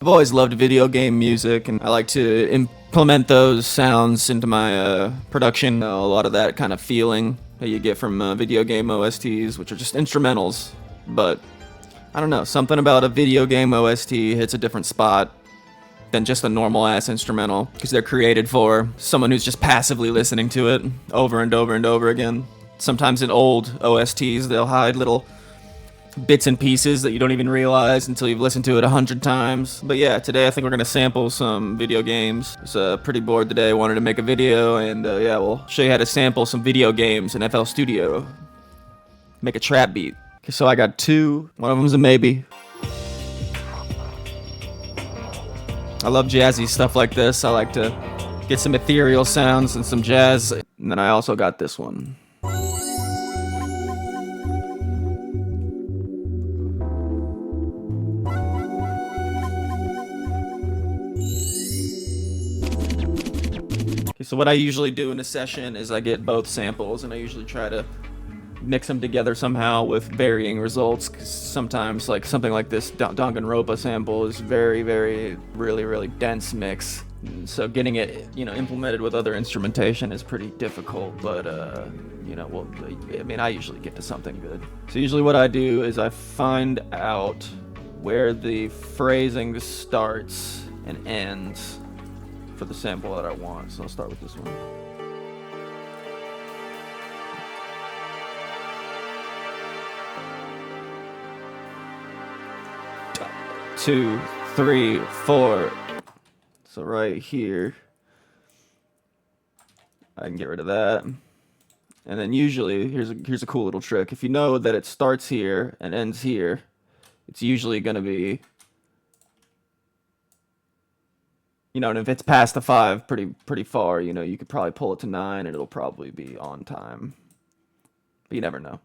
I've always loved video game music, and I like to implement those sounds into my production. A lot of that kind of feeling that you get from video game OSTs, which are just instrumentals. But I don't know, something about a video game OST hits a different spot than just a normal ass instrumental, because they're created for someone who's just passively listening to it over and over and over again. Sometimes in old OSTs, they'll hide little bits and pieces that you don't even realize until you've listened to it 100 times. But yeah, today I think we're gonna sample some video games. I was pretty bored today, wanted to make a video, and yeah, we'll show you how to sample some video games in FL Studio. Make a trap beat. Okay, so I got two. One of them's a maybe. I love jazzy stuff like this. I like to get some ethereal sounds and some jazz. And then I also got this one. So what I usually do in a session is I get both samples, and I usually try to mix them together somehow with varying results. 'Cause sometimes, like something like this Danganronpa sample is really dense mix. So getting it, implemented with other instrumentation is pretty difficult. But well, I mean, I usually get to something good. So usually what I do is I find out where the phrasing starts and ends for the sample that I want. So I'll start with this one. Two, three, four. So right here, I can get rid of that. And then usually, here's a cool little trick. If you know that it starts here and ends here, it's usually gonna be, and if it's past the 5 pretty far, you could probably pull it to 9 and it'll probably be on time. But you never know.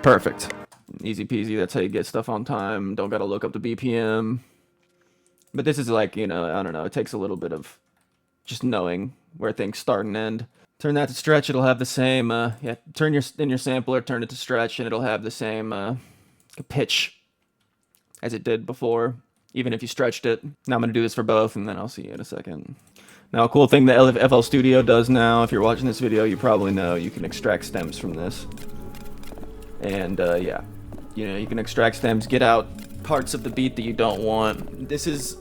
Perfect. Easy peasy. That's how you get stuff on time. Don't gotta look up the BPM. But this is like, I don't know, it takes a little bit of just knowing where things start and end. Turn that to stretch, it'll have the same, turn in your sampler, turn it to stretch, and it'll have the same pitch as it did before, even if you stretched it. Now I'm going to do this for both, and then I'll see you in a second. Now, a cool thing that FL Studio does now, if you're watching this video, you probably know you can extract stems from this. And, yeah, you can extract stems, get out parts of the beat that you don't want. This is,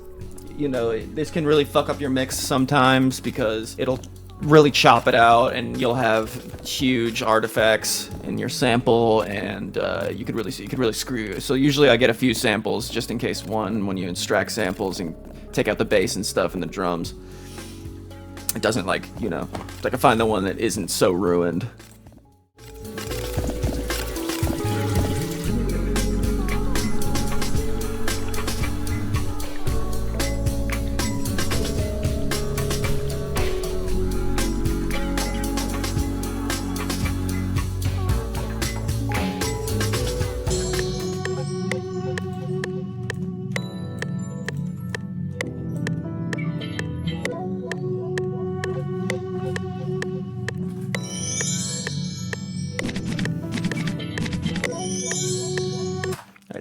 this can really fuck up your mix sometimes because it'll really chop it out, and you'll have huge artifacts in your sample, and you could really screw you. So usually I get a few samples just in case when you extract samples and take out the bass and stuff and the drums, it doesn't I can find the one that isn't so ruined.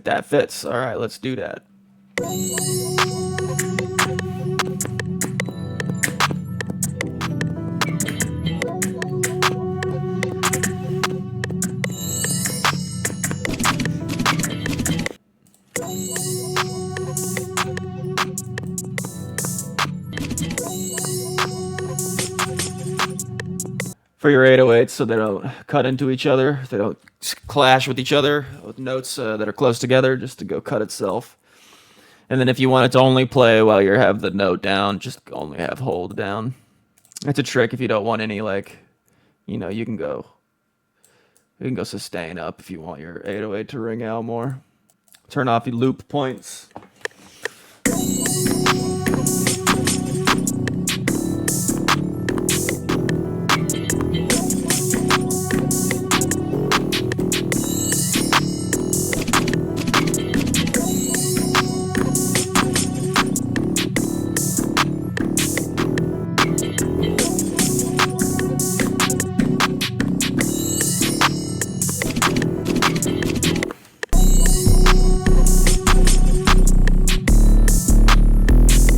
That fits. All right, let's do that. For your 808s, so they don't cut into each other, they don't clash with each other, with notes that are close together, just to go cut itself. And then if you want it to only play while you have the note down, just only have hold down. It's a trick if you don't want any, you can go sustain up if you want your 808 to ring out more. Turn off your loop points.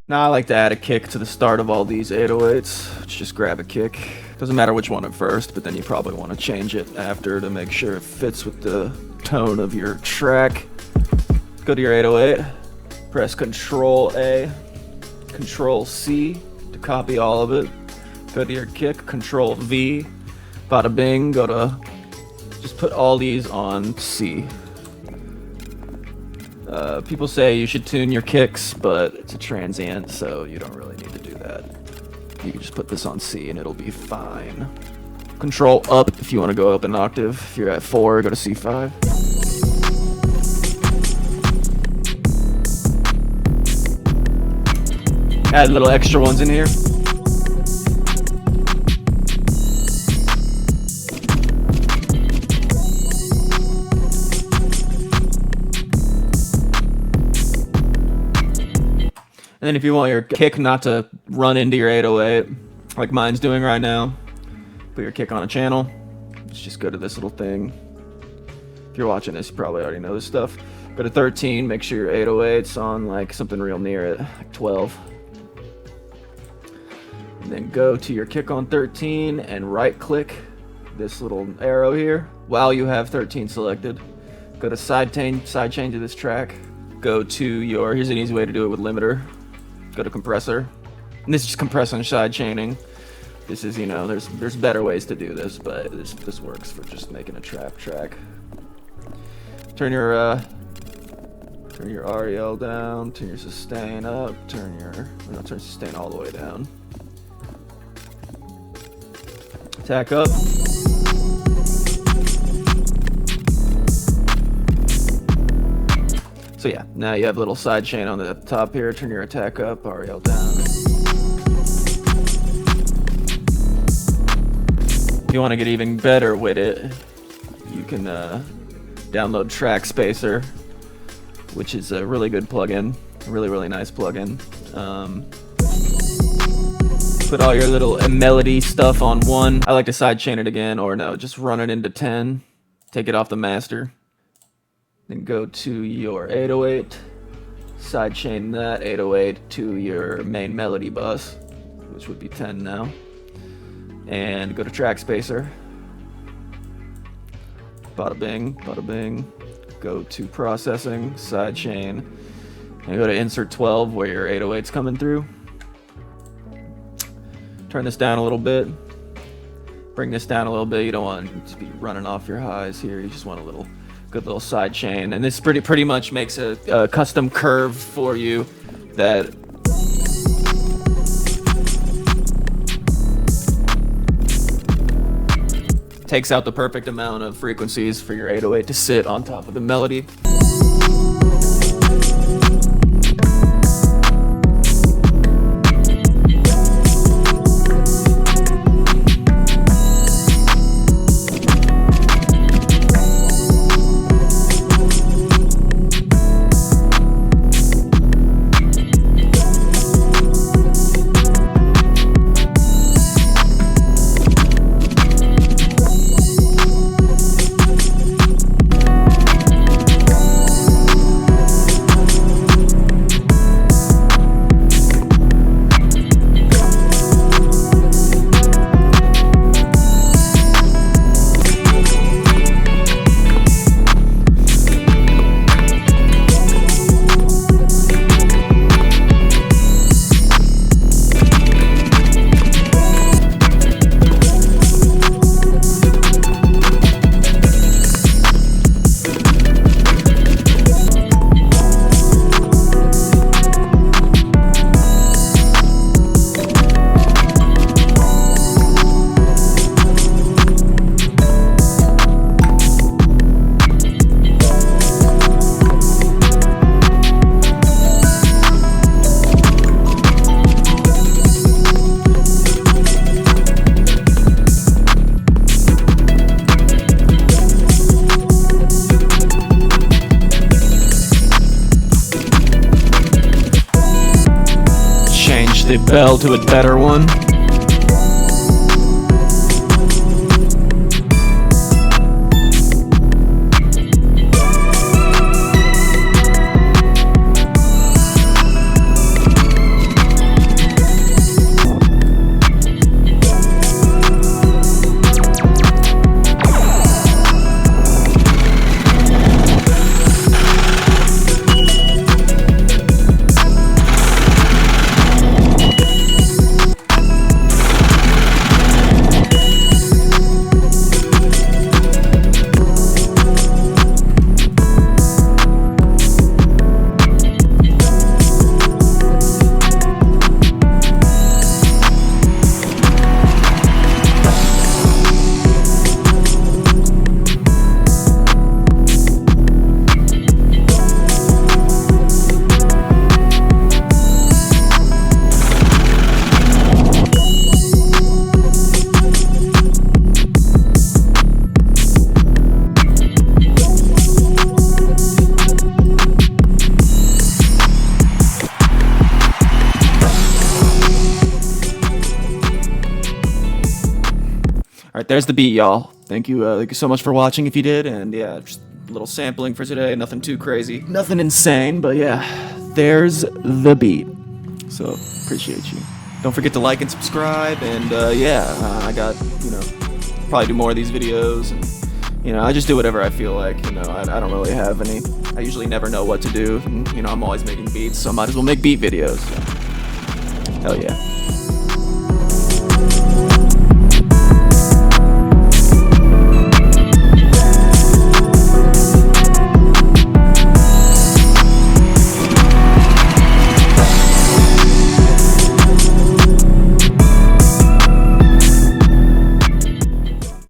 Now I like to add a kick to the start of all these 808s. Just grab a kick. Doesn't matter which one at first, but then you probably want to change it after to make sure it fits with the tone of your track. Go to your 808, press Control A, Control C to copy all of it. Go to your kick, Control V, bada bing, just put all these on C. People say you should tune your kicks, but it's a transient, so you don't really need to do that. You can just put this on C and it'll be fine. Control up if you want to go up an octave. If you're at 4, go to C5. Add little extra ones in here. And then if you want your kick not to run into your 808, like mine's doing right now, put your kick on a channel. Let's just go to this little thing. If you're watching this, you probably already know this stuff. Go to 13, make sure your 808's on like something real near it, like 12. And then go to your kick on 13 and right click this little arrow here while you have 13 selected. Go to side chain to this track. Go to your, here's an easy way to do it with limiter. Go to compressor. And this is just compressing side chaining. This is, you know, there's better ways to do this, but this works for just making a trap track. Turn your REL down, turn your sustain up, turn sustain all the way down. Attack up. So yeah, now you have a little side chain on the top here. Turn your attack up, REL down. If you want to get even better with it, you can download Track Spacer, which is a really good plugin, a really nice plugin. Put all your little melody stuff on 1. I like to side chain it again, or no, just run it into 10. Take it off the master. Then go to your 808, sidechain that 808 to your main melody bus, which would be 10 now. And go to Track Spacer. Bada bing, bada bing. Go to processing, sidechain, and go to insert 12 where your 808's coming through. Turn this down a little bit. Bring this down a little bit. You don't want it to be running off your highs here. You just want a good little side chain, and this pretty much makes a custom curve for you that takes out the perfect amount of frequencies for your 808 to sit on top of the melody. The bell to a better one. right, there's the beat, y'all. Thank you so much for watching if you did, and yeah, just a little sampling for today, nothing too crazy, nothing insane, but yeah, there's the beat. So, appreciate you. Don't forget to like and subscribe, and I got, probably do more of these videos, and, I just do whatever I feel like, I don't really have any, I usually never know what to do, and, I'm always making beats, so I might as well make beat videos, so. Hell yeah.